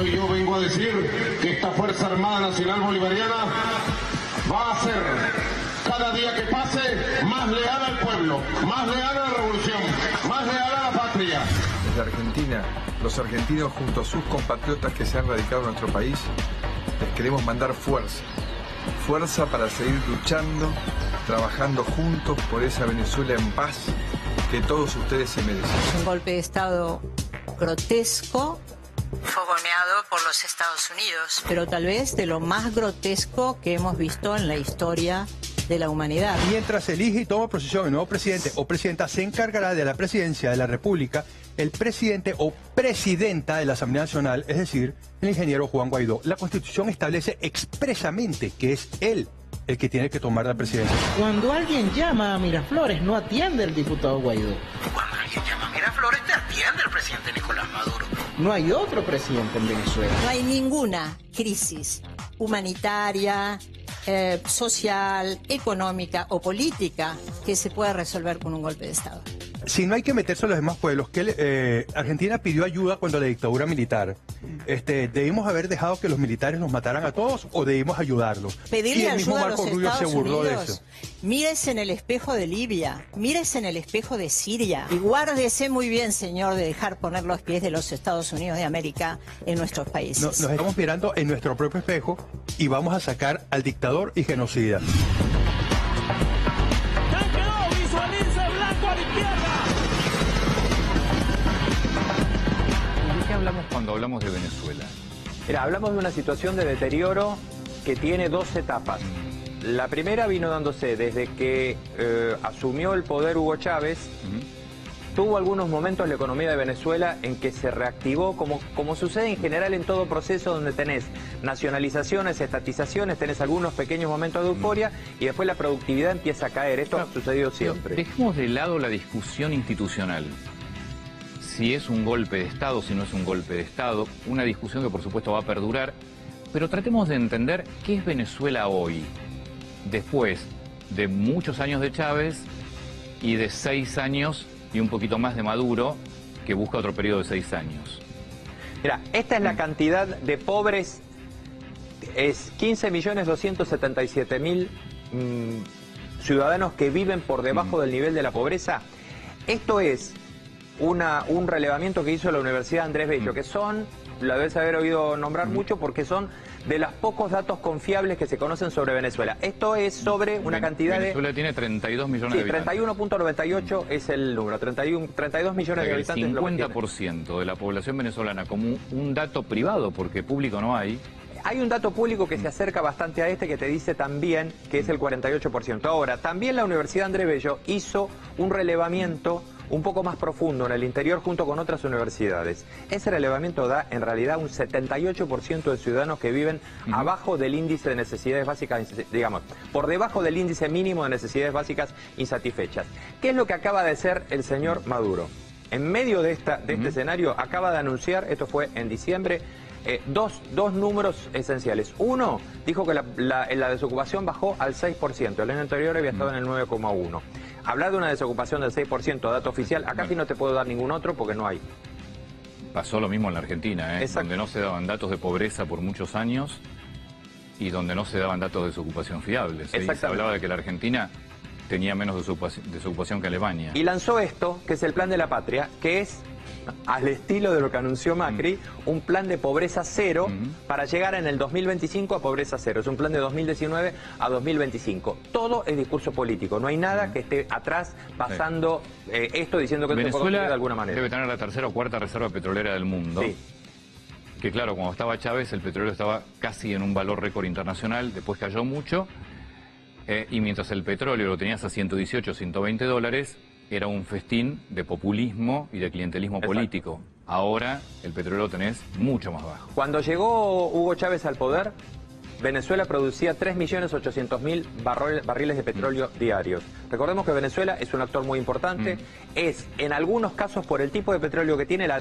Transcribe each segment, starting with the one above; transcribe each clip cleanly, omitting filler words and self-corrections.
hoy yo vengo a decir que esta Fuerza Armada Nacional Bolivariana va a ser, cada día que pase, más leal al pueblo, más leal a la revolución, más leal a la patria. Desde Argentina, los argentinos junto a sus compatriotas que se han radicado en nuestro país, les queremos mandar fuerza. Fuerza para seguir luchando, trabajando juntos por esa Venezuela en paz que todos ustedes se merecen. Un golpe de Estado grotesco, fogoneado por los Estados Unidos, pero tal vez de lo más grotesco que hemos visto en la historia de la humanidad. Mientras elige y toma posesión el nuevo presidente o presidenta, se encargará de la presidencia de la República el presidente o presidenta de la Asamblea Nacional, es decir, el ingeniero Juan Guaidó. La Constitución establece expresamente que es él el que tiene que tomar la presidencia. Cuando alguien llama a Miraflores, no atiende el diputado Guaidó. Cuando alguien llama a Miraflores, te atiende el presidente Nicolás Maduro. No hay otro presidente en Venezuela. No hay ninguna crisis humanitaria, social, económica o política que se pueda resolver con un golpe de Estado. Si no hay que meterse a los demás pueblos, que Argentina pidió ayuda cuando la dictadura militar. ¿Debimos haber dejado que los militares nos mataran a todos o debimos ayudarlos? Pedirle y el mismo ayuda Marco a los Rubio Estados se burló Unidos. de eso. Mírese en el espejo de Libia, mírese en el espejo de Siria y guárdese muy bien, señor, de dejar poner los pies de los Estados Unidos de América en nuestros países. Nos estamos mirando en nuestro propio espejo y vamos a sacar al dictador y genocida. ¿De qué hablamos cuando hablamos de Venezuela? Mira, hablamos de una situación de deterioro que tiene dos etapas. La primera vino dándose desde que asumió el poder Hugo Chávez. Tuvo algunos momentos la economía de Venezuela en que se reactivó, como sucede en general en todo proceso donde tenés nacionalizaciones, estatizaciones, tenés algunos pequeños momentos de euforia y después la productividad empieza a caer. Esto ha sucedido siempre. Dejemos de lado la discusión institucional. Si es un golpe de Estado, si no es un golpe de Estado, una discusión que por supuesto va a perdurar, pero tratemos de entender qué es Venezuela hoy, después de muchos años de Chávez y de 6 años y un poquito más de Maduro, que busca otro periodo de 6 años. Mira, esta es la cantidad de pobres, es 15.277.000 ciudadanos que viven por debajo del nivel de la pobreza. Esto es un relevamiento que hizo la Universidad Andrés Bello, que son, la debes haber oído nombrar mucho, porque son de los pocos datos confiables que se conocen sobre Venezuela. Esto es sobre una cantidad Venezuela tiene 32 millones de habitantes. 31.98 es el número, 32 millones de habitantes. El 50% de la población venezolana, como un dato privado, porque público no hay. Hay un dato público que se acerca bastante a este que te dice también que es el 48%. Ahora, también la Universidad Andrés Bello hizo un relevamiento un poco más profundo en el interior junto con otras universidades. Ese relevamiento da en realidad un 78% de ciudadanos que viven abajo del índice de necesidades básicas, digamos, por debajo del índice mínimo de necesidades básicas insatisfechas. ¿Qué es lo que acaba de hacer el señor Maduro? En medio de este escenario acaba de anunciar, esto fue en diciembre, dos números esenciales. Uno, dijo que la desocupación bajó al 6%, el año anterior había estado en el 9,1%. Hablar de una desocupación del 6%, dato oficial, acá sí no te puedo dar ningún otro porque no hay. Pasó lo mismo en la Argentina, donde no se daban datos de pobreza por muchos años y donde no se daban datos de desocupación fiables. Se hablaba de que la Argentina tenía menos desocupación que Alemania. Y lanzó esto, que es el Plan de la Patria, que es, al estilo de lo que anunció Macri, un plan de pobreza cero para llegar en el 2025 a pobreza cero. Es un plan de 2019 a 2025. Todo es discurso político. No hay nada que esté atrás pasando esto diciendo que Venezuela de alguna manera debe tener la tercera o cuarta reserva petrolera del mundo. Sí. Que claro, cuando estaba Chávez el petróleo estaba casi en un valor récord internacional, después cayó mucho. Y mientras el petróleo lo tenías a 118, 120 dólares, era un festín de populismo y de clientelismo político. Ahora el petróleo lo tenés mucho más bajo. Cuando llegó Hugo Chávez al poder, Venezuela producía 3.800.000 barriles de petróleo diarios. Recordemos que Venezuela es un actor muy importante, es en algunos casos por el tipo de petróleo que tiene la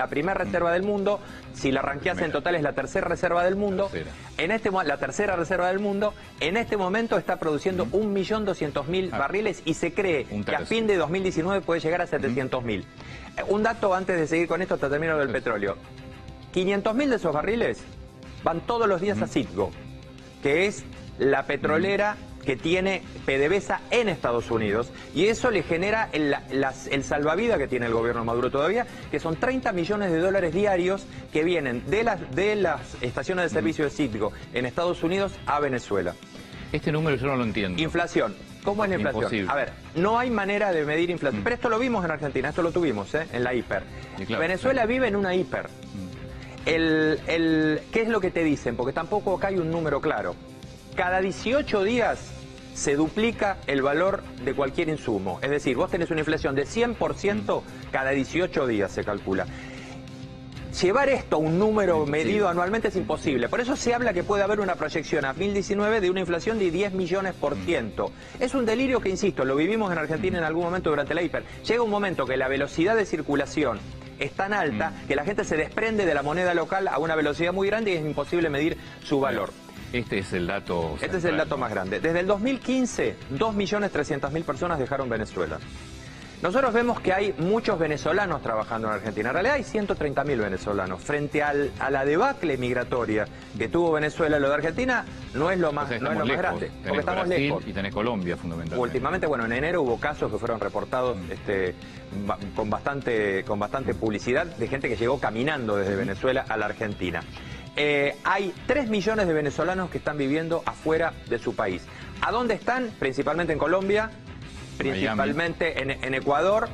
primera reserva del mundo. Si la ranqueas en total es la tercera reserva del mundo. La tercera reserva del mundo. En este momento está produciendo 1.200.000 barriles y se cree que a fin de 2019 puede llegar a 700.000. Un dato antes de seguir con esto, hasta termino del petróleo. 500.000 de esos barriles van todos los días a Citgo, que es la petrolera que tiene PDVSA en Estados Unidos, y eso le genera el salvavidas que tiene el gobierno de Maduro todavía, que son 30 millones de dólares diarios que vienen de las estaciones de servicio de Citgo en Estados Unidos a Venezuela. Este número yo no lo entiendo. Inflación. ¿Cómo es la inflación? Imposible. A ver, no hay manera de medir inflación. Pero esto lo vimos en Argentina, esto lo tuvimos, en la hiper. Sí, claro, Venezuela vive en una hiper. ¿Qué es lo que te dicen? Porque tampoco acá hay un número claro. Cada 18 días se duplica el valor de cualquier insumo. Es decir, vos tenés una inflación de 100% cada 18 días se calcula. Llevar esto a un número medido anualmente es imposible. Por eso se habla que puede haber una proyección a 2019 de una inflación de 10 millones %. Es un delirio que, insisto, lo vivimos en Argentina en algún momento durante la hiper. Llega un momento que la velocidad de circulación es tan alta que la gente se desprende de la moneda local a una velocidad muy grande y es imposible medir su valor. Este es el dato central. Este es el dato más grande. Desde el 2015, 2.300.000 personas dejaron Venezuela. Nosotros vemos que hay muchos venezolanos trabajando en Argentina. En realidad hay 130.000 venezolanos. Frente a la debacle migratoria que tuvo Venezuela, lo de Argentina no es lo más, grande. Porque estamos Brasil lejos. Y tenés Colombia, fundamentalmente. Últimamente, bueno, en enero hubo casos que fueron reportados con bastante publicidad de gente que llegó caminando desde Venezuela a la Argentina. Hay 3 millones de venezolanos que están viviendo afuera de su país. ¿A dónde están? Principalmente en Colombia, principalmente en Ecuador.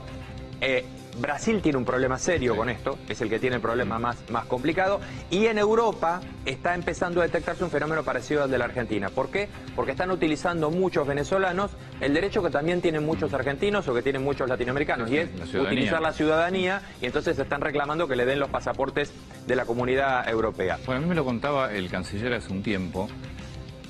Brasil tiene un problema serio con esto, es el que tiene el problema más complicado. Y en Europa está empezando a detectarse un fenómeno parecido al de la Argentina. ¿Por qué? Porque están utilizando muchos venezolanos el derecho que también tienen muchos argentinos o que tienen muchos latinoamericanos, y es utilizar la ciudadanía, y entonces están reclamando que le den los pasaportes de la Comunidad Europea. Bueno, a mí me lo contaba el canciller hace un tiempo,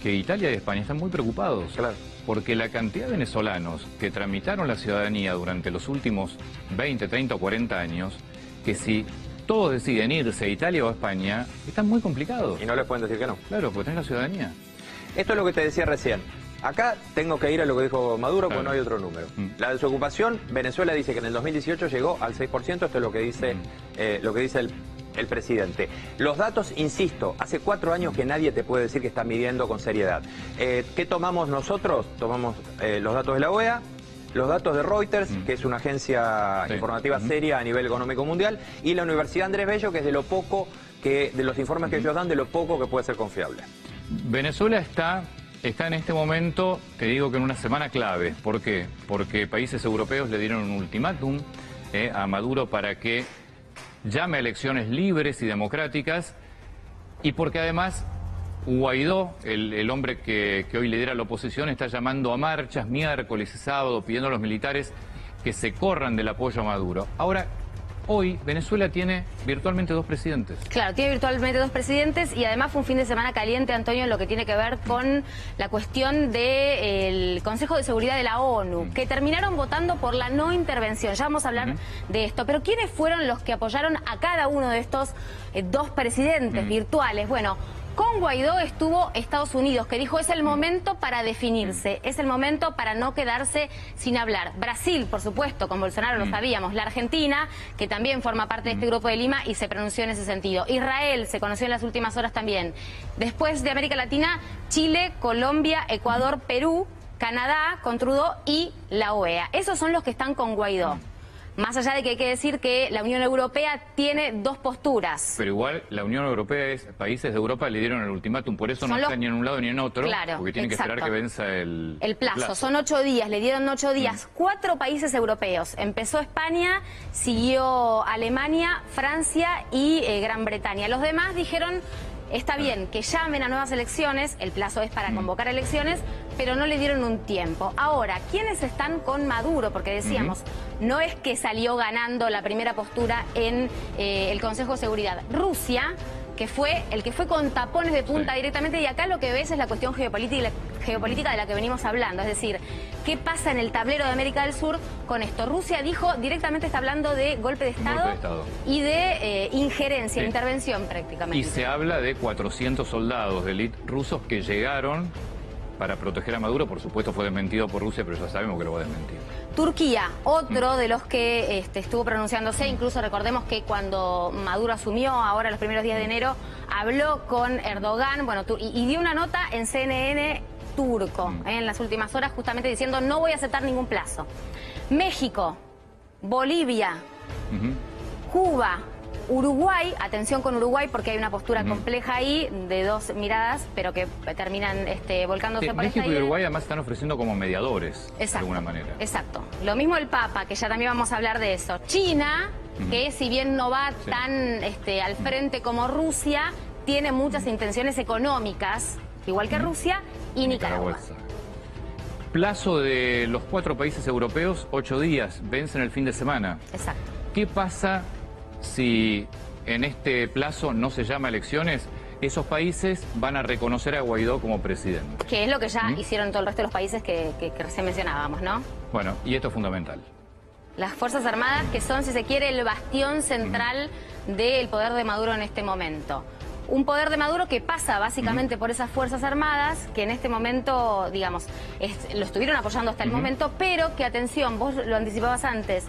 que Italia y España están muy preocupados. Claro. Porque la cantidad de venezolanos que tramitaron la ciudadanía durante los últimos 20, 30 o 40 años, que si todos deciden irse a Italia o a España, están muy complicados. Y no les pueden decir que no. Claro, porque tenés la ciudadanía. Esto es lo que te decía recién. Acá tengo que ir a lo que dijo Maduro, porque no hay otro número. La desocupación, Venezuela dice que en el 2018 llegó al 6%, esto es lo que dice, el presidente. Los datos, insisto, hace 4 años que nadie te puede decir que está midiendo con seriedad. ¿Qué tomamos nosotros? Tomamos los datos de la OEA, los datos de Reuters, que es una agencia informativa seria a nivel económico mundial, y la Universidad Andrés Bello, que es de lo poco de los informes que ellos dan, de lo poco que puede ser confiable. Venezuela está en este momento, te digo que en una semana clave. ¿Por qué? Porque países europeos le dieron un ultimátum a Maduro para que llame a elecciones libres y democráticas, y porque además Guaidó, el hombre que hoy lidera la oposición, está llamando a marchas miércoles y sábado, pidiendo a los militares que se corran del apoyo a Maduro. Ahora, hoy Venezuela tiene virtualmente 2 presidentes. Claro, tiene virtualmente 2 presidentes, y además fue un fin de semana caliente, Antonio, en lo que tiene que ver con la cuestión del Consejo de Seguridad de la ONU, que terminaron votando por la no intervención. Ya vamos a hablar de esto. Pero ¿quiénes fueron los que apoyaron a cada uno de estos 2 presidentes virtuales? Bueno, con Guaidó estuvo Estados Unidos, que dijo es el momento para definirse, es el momento para no quedarse sin hablar. Brasil, por supuesto, con Bolsonaro lo sabíamos. La Argentina, que también forma parte de este grupo de Lima y se pronunció en ese sentido. Israel se conoció en las últimas horas también. Después de América Latina, Chile, Colombia, Ecuador, Perú, Canadá con Trudeau y la OEA. Esos son los que están con Guaidó. Más allá de que hay que decir que la Unión Europea tiene 2 posturas. Pero igual la Unión Europea, países de Europa le dieron el ultimátum, por eso no están ni en un lado ni en otro, claro, porque tienen que esperar que venza el plazo. Son 8 días, le dieron 8 días. 4 países europeos. Empezó España, siguió Alemania, Francia y Gran Bretaña. Los demás dijeron, está bien que llamen a nuevas elecciones, el plazo es para convocar elecciones, pero no le dieron un tiempo. Ahora, ¿quiénes están con Maduro? Porque decíamos, no es que salió ganando la primera postura en el Consejo de Seguridad. Rusia, que fue el que fue con tapones de punta directamente, y acá lo que ves es la cuestión geopolítica de la que venimos hablando, es decir, ¿qué pasa en el tablero de América del Sur con esto? Rusia dijo, directamente está hablando de golpe de Estado, y de injerencia, intervención prácticamente. Y se habla de 400 soldados de élite rusos que llegaron para proteger a Maduro. Por supuesto fue desmentido por Rusia, pero ya sabemos que lo va a desmentir. Turquía, otro de los que estuvo pronunciándose, incluso recordemos que cuando Maduro asumió, ahora los primeros días de enero, habló con Erdogan, bueno, y dio una nota en CNN turco, en las últimas horas, justamente diciendo no voy a aceptar ningún plazo. México, Bolivia, Cuba, Uruguay, atención con Uruguay porque hay una postura compleja ahí de dos miradas, pero que terminan volcándose por México esta y idea. Uruguay además están ofreciendo como mediadores, de alguna manera. Exacto. Lo mismo el Papa, que ya también vamos a hablar de eso. China, que si bien no va tan al frente como Rusia, tiene muchas intenciones económicas, igual que Rusia y Nicaragua. Plazo de los 4 países europeos, 8 días, vencen el fin de semana. Exacto. ¿Qué pasa si en este plazo no se llama elecciones? Esos países van a reconocer a Guaidó como presidente. Que es lo que ya hicieron todo el resto de los países que recién mencionábamos, ¿no? Bueno, y esto es fundamental. Las Fuerzas Armadas, que son, si se quiere, el bastión central del poder de Maduro en este momento. Un poder de Maduro que pasa básicamente por esas Fuerzas Armadas, que en este momento, digamos, lo estuvieron apoyando hasta el momento, pero que, atención, vos lo anticipabas antes,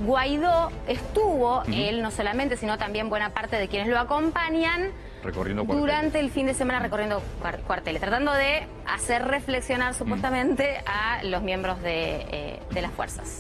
Guaidó estuvo, él no solamente, sino también buena parte de quienes lo acompañan, recorriendo cuarteles. Durante el fin de semana recorriendo cuarteles, tratando de hacer reflexionar supuestamente a los miembros de las fuerzas.